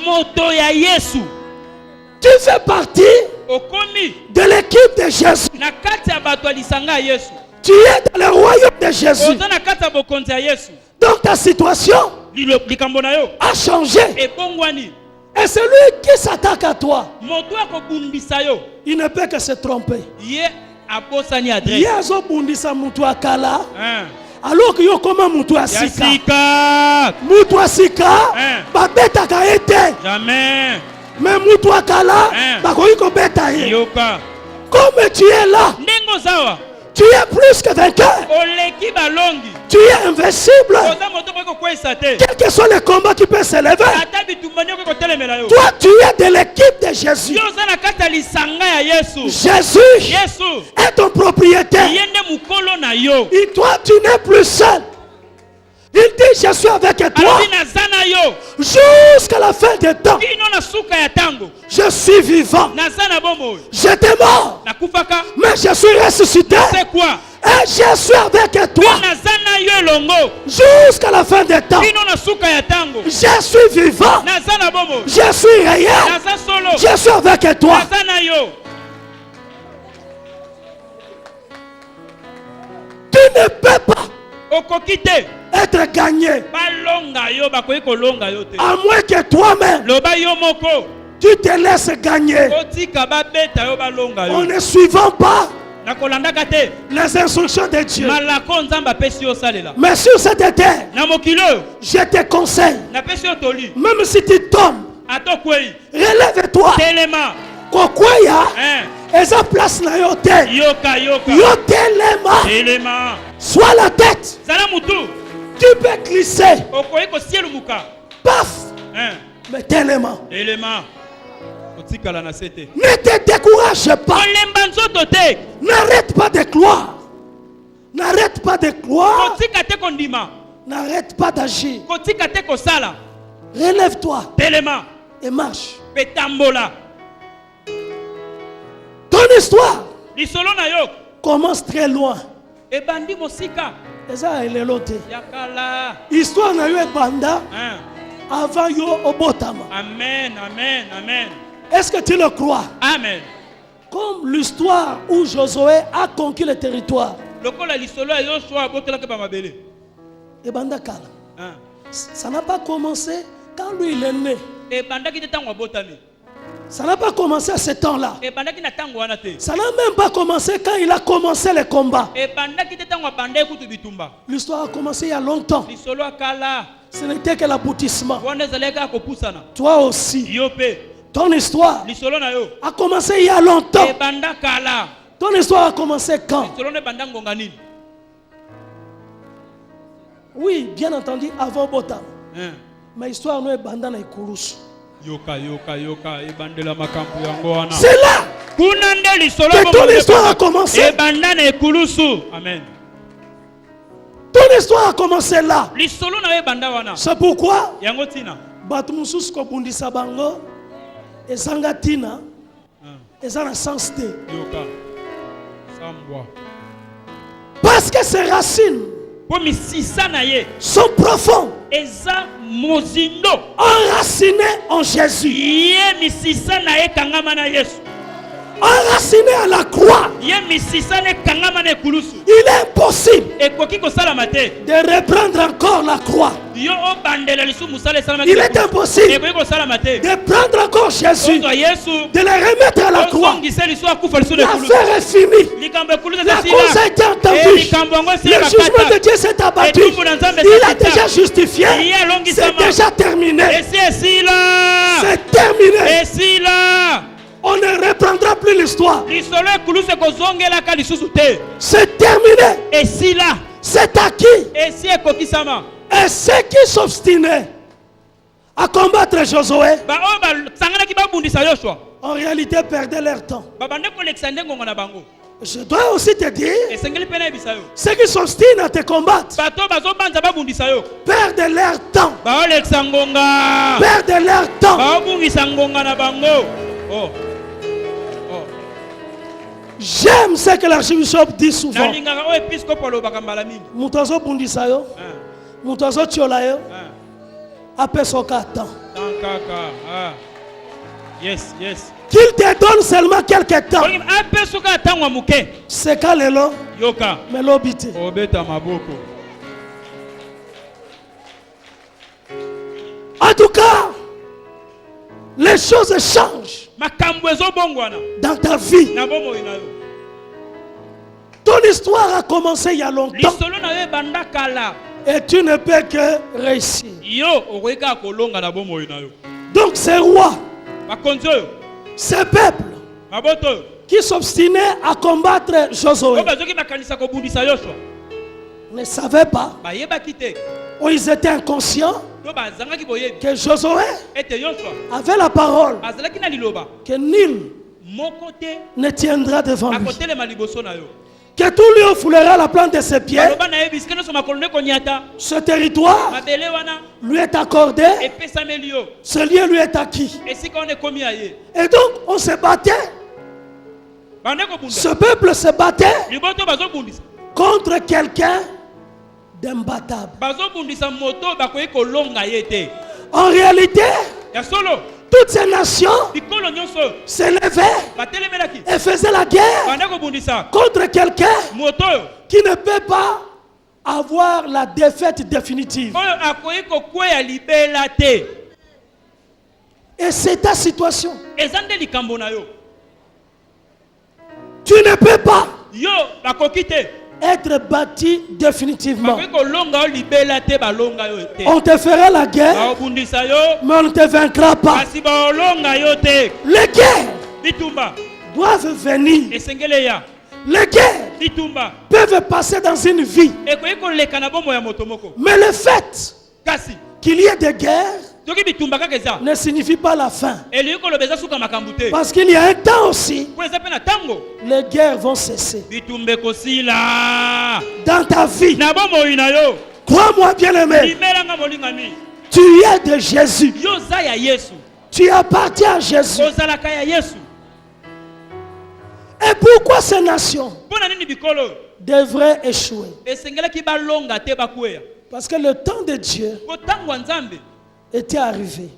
Tu fais partie de l'équipe de Jésus. Tu es dans le royaume de Jésus. Donc ta situation a changé. Et celui qui s'attaque à toi, il ne peut que se tromper. Alors que yo koma mutu asika. Mutu asika babetaka ete. Jamais. Mais mutu akala bakoki kobeta ye. Comme tu es là, tu es plus que vainqueur. Tu es invincible. Quel que soit le combat qui peut s'élever, toi tu es de l'équipe de Jésus. Jésus est ton propriétaire. Et toi tu n'es plus seul. Il dit je suis avec toi jusqu'à la fin des temps. Je suis vivant. J'étais mort, mais je suis ressuscité. Et je suis avec toi jusqu'à la fin des temps. Je suis vivant. Je suis réel. Je suis avec toi. Tu ne peux pas être gagné à moins que toi-même tu te laisses gagner en ne suivant pas les instructions de Dieu. Mais sur cette terre, je te conseille, même si tu tombes, relève-toi. Esa place na yo te. Yo telema. Sois la tête. Tu peux glisser. Paf. Mais telema. Ne te décourage pas. N'arrête pas de croire. N'arrête pas de croire. N'arrête pas d'agir. Relève-toi et marche. Ton histoire commence très loin. Histoire na yo ebanda avant yo obotama. Amen, amen, amen. Est-ce que tu le crois? Amen. Comme l'histoire où Josué a conquis le territoire. Ebanda kala. Ça n'a pas commencé quand lui il est né. Ça n'a pas commencé à ce temps-là. Ça n'a même pas commencé quand il a commencé les combats. L'histoire a commencé il y a longtemps. Ce n'était que l'aboutissement. Toi aussi. Ton histoire a commencé il y a longtemps. Ton histoire a commencé quand? Oui, bien entendu, avant Botam. Mais l'histoire nous est bandana et Kourouche. C'est là que ton histoire a commencé. Amen. Ton histoire a commencé là. C'est pourquoi Batumusus Kobundisa Bango et Sangatina et Zana sens de. Parce que ses racines sont profondes, enracinés en Jésus, enraciné à la croix. Il est impossible de reprendre encore la croix. Il est impossible de prendre encore Jésus, de le remettre à la croix. L'affaire est finie. La cause a été entendue. Le jugement de Dieu s'est abattu. Il a déjà justifié. C'est déjà terminé. C'est terminé. On ne reprendra plus l'histoire. C'est terminé. C'est acquis. Et ceux qui s'obstinaient à combattre Josué, en réalité perdaient leur temps. Je dois aussi te dire, ceux qui s'obstinent à te combattre perdent leur temps. Perdent leur temps. J'aime ce que l'archbishop dit souvent. Mutazo bundisayo, mutazo tiolayo, apesoka temps. Yes, yes. Qu'il te donne seulement quelques temps. C'est kalelo. Yoka. Mais l'obité. Obeta maboko. En tout cas, les choses changent dans ta vie. Ton histoire a commencé il y a longtemps. Et tu ne peux que réussir. Donc ces rois, ces peuples qui s'obstinaient à combattre Josué ne savaient pas, ou ils étaient inconscients, que Josué avait la parole que nul ne tiendra devant lui, que tout lieu foulera la plante de ses pieds. Ce territoire lui est accordé, ce lieu lui est acquis. Et donc on se battait, ce peuple se battait contre quelqu'un d'imbattable. En réalité, toutes ces nations s'élevaient et faisaient la guerre contre quelqu'un qui ne peut pas avoir la défaite définitive. Et c'est ta situation. Tu ne peux pas être bâti définitivement. On te fera la guerre, mais on ne te vaincra pas. Les guerres doivent venir. Les guerres peuvent passer dans une vie. Mais le fait qu'il y ait des guerres ne signifie pas la fin. Parce qu'il y a un temps aussi, les guerres vont cesser. Dans ta vie, crois-moi bien aimé, tu es de Jésus. Tu appartiens à Jésus. Et pourquoi ces nations devraient échouer? Parce que le temps de Dieu était arrivé.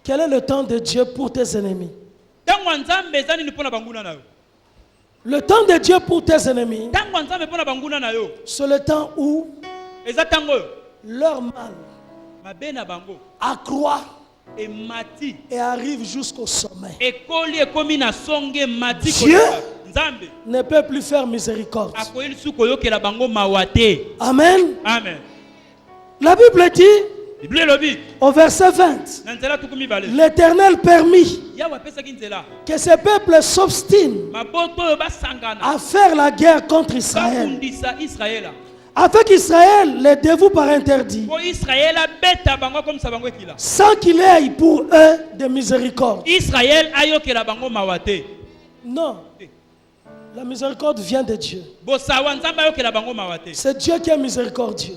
Quel est le temps de Dieu pour tes ennemis? Le temps de Dieu pour tes ennemis, c'est le temps où leur mal accroît et arrive jusqu'au sommet. Dieu ne peut plus faire miséricorde. Amen. Amen. La Bible dit au verset 20, l'Éternel permit que ce peuple s'obstine à faire la guerre contre Israël, afin qu'Israël les dévoue par interdit, sans qu'il ait pour eux de miséricorde. Non. La miséricorde vient de Dieu. C'est Dieu qui est miséricordieux.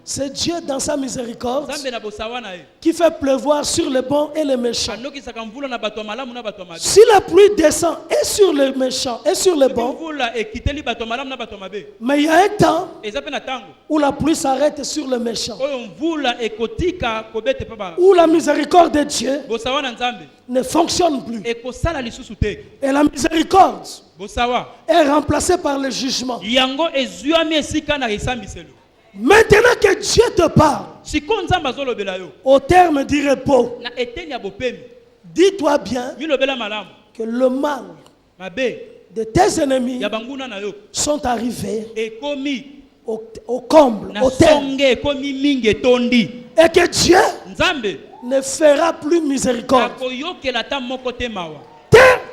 C'est Dieu dans sa miséricorde qui fait pleuvoir sur les bons et les méchants. Si la pluie descend et sur les méchants et sur les bons, mais il y a un temps où la pluie s'arrête sur les méchants, où la miséricorde de Dieu ne fonctionne plus. Et la miséricorde est remplacée par le jugement. Maintenant que Dieu te parle au terme du repos, dis-toi bien que le mal de tes ennemis sont arrivés au comble, au terme, et que Dieu ne fera plus miséricorde.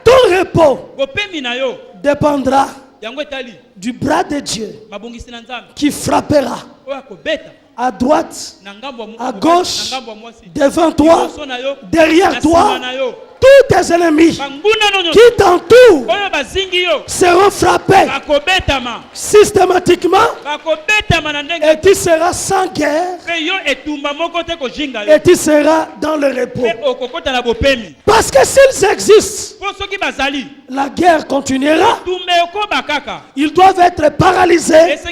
Ton repos dépendra du bras de Dieu qui frappera à droite, à gauche, devant toi, derrière toi. Tous tes ennemis qui t'entourent seront frappés systématiquement, et tu seras sans guerre, et tu seras dans le repos. Parce que s'ils existent, la guerre continuera. Ils doivent être paralysés afin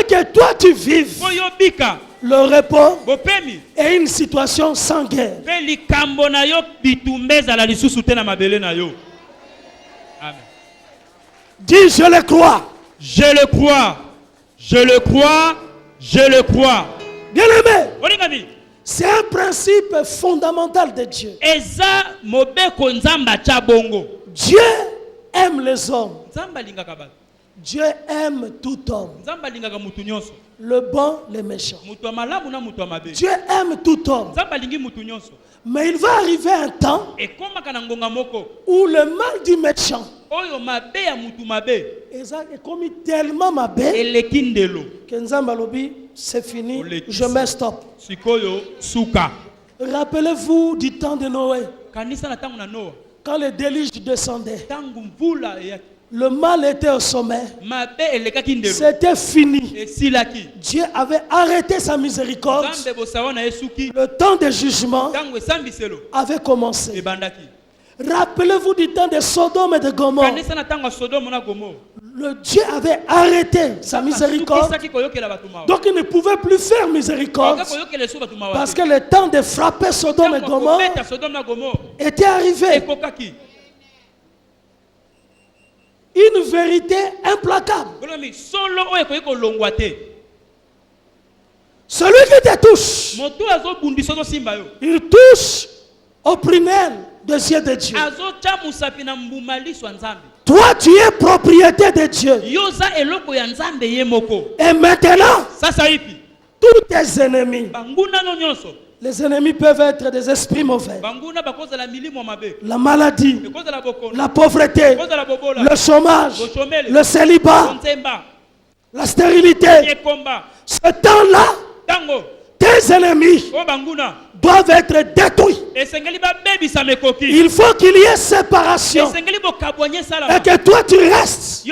que toi tu vives le repos et une situation sans guerre. Dis, je le crois. Je le crois. Je le crois. Je le crois. Bien aimé, c'est un principe fondamental de Dieu. Dieu aime les hommes. Dieu aime tout homme. Le bon, le méchant. Dieu aime tout homme. Mais il va arriver un temps où le mal du méchant est commis tellement mabe que Nzamba lobi, c'est fini, je mets stop. Rappelez-vous du temps de Noé, quand le déluge descendait. Le mal était au sommet. C'était fini. Dieu avait arrêté sa miséricorde. Le temps de jugement avait commencé. Rappelez-vous du temps de Sodome et de Gomorrhe. Le Dieu avait arrêté sa miséricorde. Donc il ne pouvait plus faire miséricorde. Parce que le temps de frapper Sodome et Gomorrhe était arrivé. Une vérité implacable. Celui qui te touche, il touche au prunelle des yeux de Dieu. Toi, tu es propriété de Dieu. Et maintenant, tous tes ennemis, les ennemis peuvent être des esprits mauvais. La maladie, la pauvreté, le chômage, le célibat, la stérilité. Ce temps-là, tes ennemis doivent être détruits. Il faut qu'il y ait séparation et que toi tu restes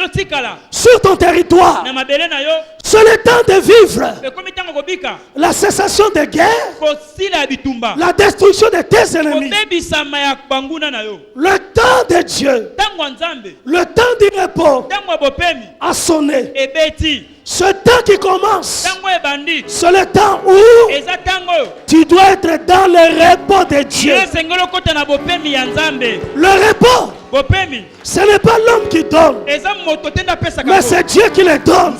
sur ton territoire. C'est le temps de vivre la cessation de guerre, la destruction de tes ennemis, le temps de Dieu, le temps du repos a sonné. Ce temps qui commence, c'est le temps où tu dois être dans le repos de Dieu. Le repos Ce n'est pas l'homme qui donne, mais c'est Dieu qui les donne.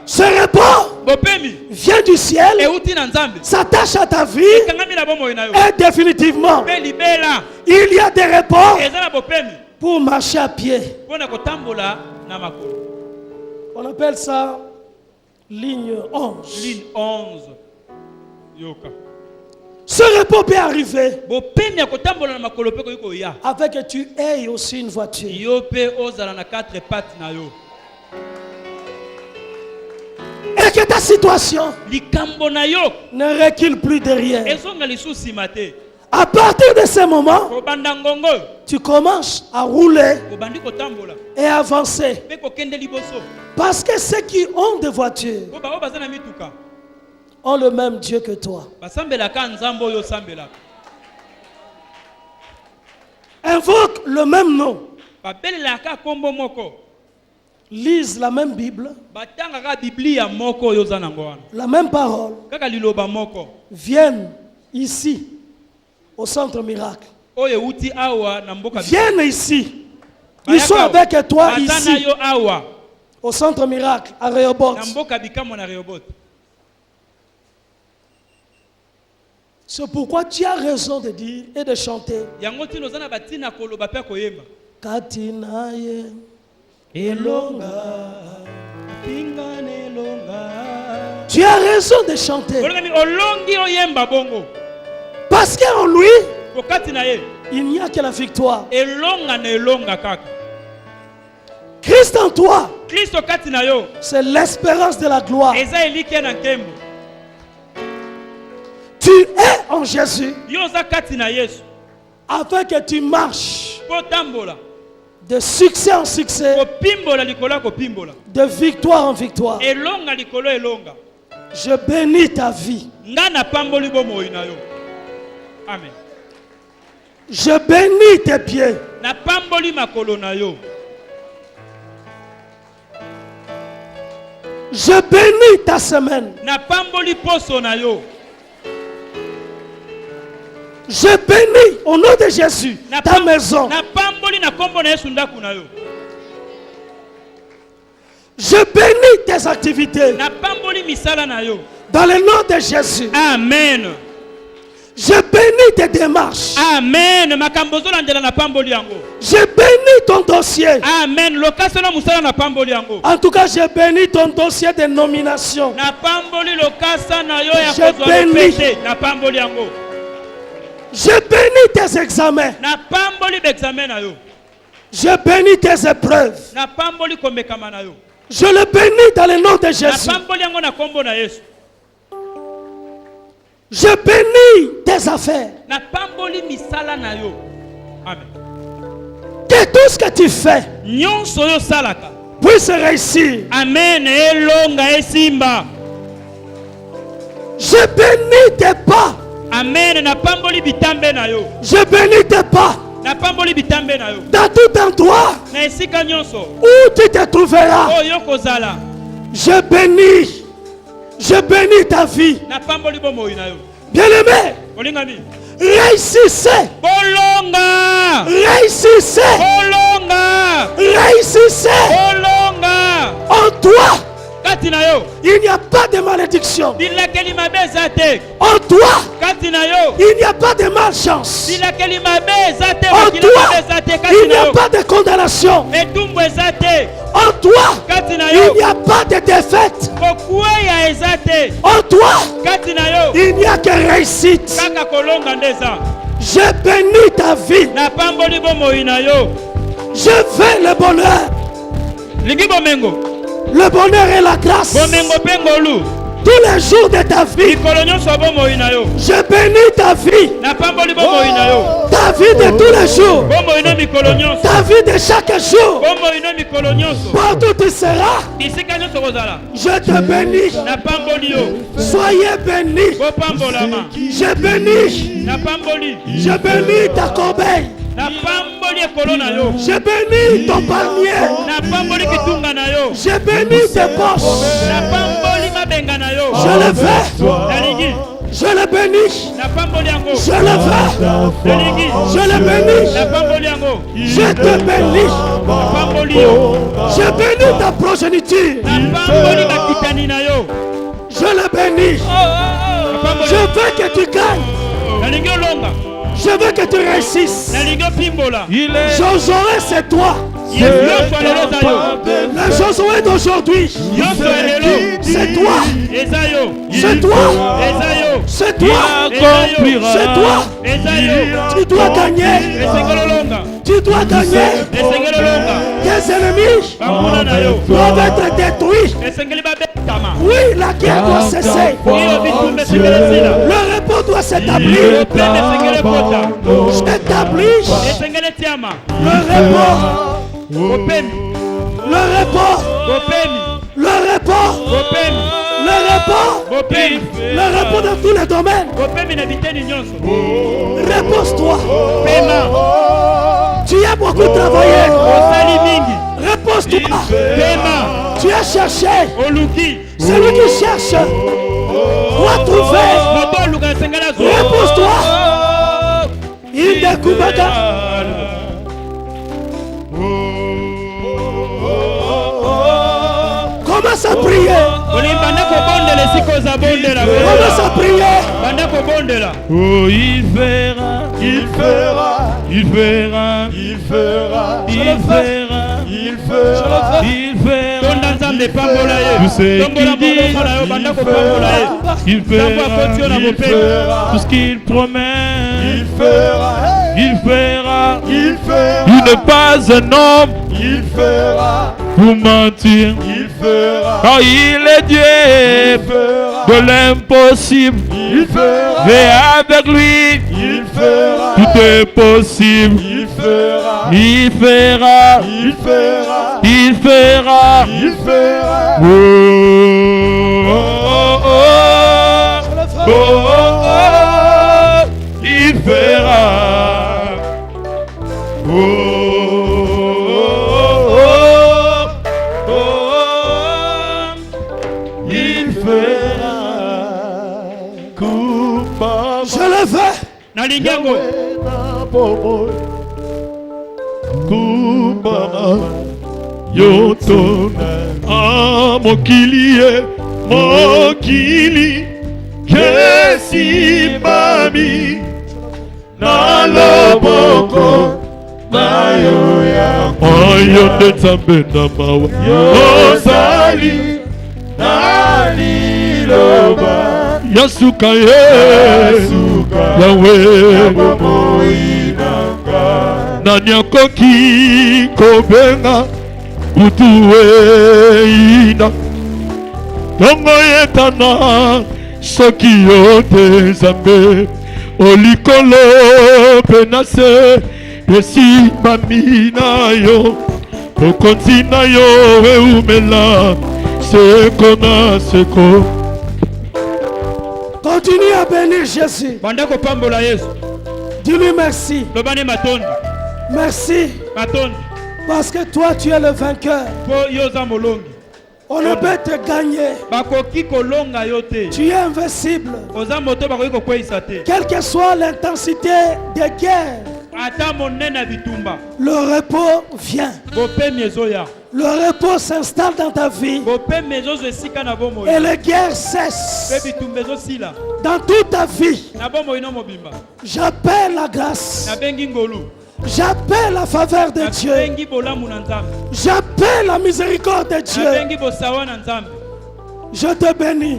Ce repas vient du ciel, s'attache à ta vie et définitivement, il y a des repas pour marcher à pied. On appelle ça ligne 11. Ligne 11. Ce repos peut arriver avec que tu aies aussi une voiture. Et que ta situation ne recule plus derrière. À partir de ce moment, tu commences à rouler et avancer. Parce que ceux qui ont des voitures ont le même Dieu que toi. Invoque le même nom. Lise la même Bible. La même parole. Viennent ici au centre miracle. Viens ici. Ils sont avec toi ici. Au centre miracle, à Rehoboth. C'est pourquoi tu as raison de dire et de chanter. Katinaye elonga. Tu as raison de chanter. Parce qu'en lui, il n'y a que la victoire. Christ en toi, c'est l'espérance de la gloire. Tu es en Jésus, afin que tu marches de succès en succès, de victoire en victoire. Je bénis ta vie. Amen. Je bénis tes pieds. Je bénis ta semaine. Je bénis au nom de Jésus ta maison. Je bénis tes activités. Dans le nom de Jésus. Amen. Je bénis tes démarches. Amen. Je bénis ton dossier. Amen. En tout cas, je bénis ton dossier de nomination. Je bénis. Je bénis tes examens. Je bénis tes épreuves. Je le bénis dans le nom de Jésus. Je bénis tes affaires. Amen. Que tout ce que tu fais puisse réussir. Amen. Je bénis tes pas. Amen. Je bénis tes pas. Dans tout endroit où tu te trouveras. Je bénis ta vie. Bien-aimé, réussissez. Réussissez. Réussissez. En toi, il n'y a pas de malédiction. En toi, il n'y a pas de malchance. En toi, il n'y a pas de condamnation. En toi, il n'y a pas de défaite. En toi, il n'y a que réussite. Je bénis ta vie. Je veux le bonheur. Le bonheur et la grâce. Tous les jours de ta vie. Je bénis ta vie. Ta vie de tous les jours. Ta vie de chaque jour. Partout où tu seras, je te bénis. Soyez bénis. Je bénis. Je bénis ta corbeille. Je bénis ton panier. Je bénis tes poches. Je le fais. Je le bénis. Je le veux. Je le bénis. Je te bénis. Je bénis ta progéniture. Je le bénis. Je veux que tu gagnes. Je veux que tu réussisses. Josué, c'est toi. Le Josué d'aujourd'hui, c'est toi. C'est toi. C'est toi. C'est toi. Tu dois gagner. Tu dois gagner. Tes ennemis doivent être détruits. Oui, la guerre doit cesser. Le repos doit s'établir. S'établir. Le repos. Le repos. Le repos. Le repos. Le repos dans tous les domaines. Repose-toi. Tu as beaucoup travaillé. Repose-toi. Tu as cherché. Celui qui cherche doit trouver. Repose-toi. Il découvre. Commence à prier. Commence à prier. Oh, il verra, il fera, il verra, il fera, il verra, il fera, il verra. Tout ce qu'il dit, il fera, tout ce qu'il promet, il fera, il fera, il fera. Il n'est pas un homme, il fera, pour mentir, il fera. Car il est Dieu de l'impossible, il fera. Et avec lui, il fera. Tout est possible, il fera. Il fera, il fera, il fera, il fera. Oh, oh, oh, oh, oh, oh, il fera. Oh, oh, oh, oh, il fera. Je le veux. Nalingango. Yotona mokili mokili kesi mami na loboko na yoya oyo nzambe na mawa yosali na liloba yasuka ye yawe nani akoki kobenga butuweina tongo yetana soki yo te nzambe olikolo penase esimami na yo okonzi na yo eumela seko na seko. Continue à bénir Jésus. Dis-lui merci. Merci. Parce que toi tu es le vainqueur. On ne peut te gagner. Tu es invincible. Quelle que soit l'intensité des guerres, le repos vient. Le repos s'installe dans ta vie. Et les guerres cessent. Dans toute ta vie, j'appelle la grâce. J'appelle la faveur de Dieu. J'appelle la miséricorde de Dieu. Je te bénis.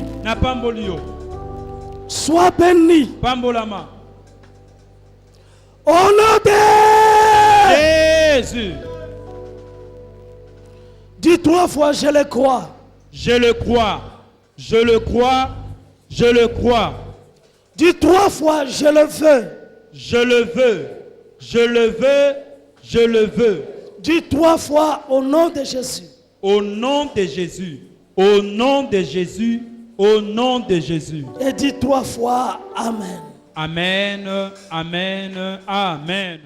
Sois béni. Au nom de Jésus. Dis 3 fois, je le crois. Je le crois. Je le crois. Je le crois. Dis 3 fois, je le veux. Je le veux. Je le veux. Je le veux. Dis 3 fois au nom de Jésus. Au nom de Jésus. Au nom de Jésus. Au nom de Jésus. Et dis 3 fois Amen. Amen. Amen. Amen.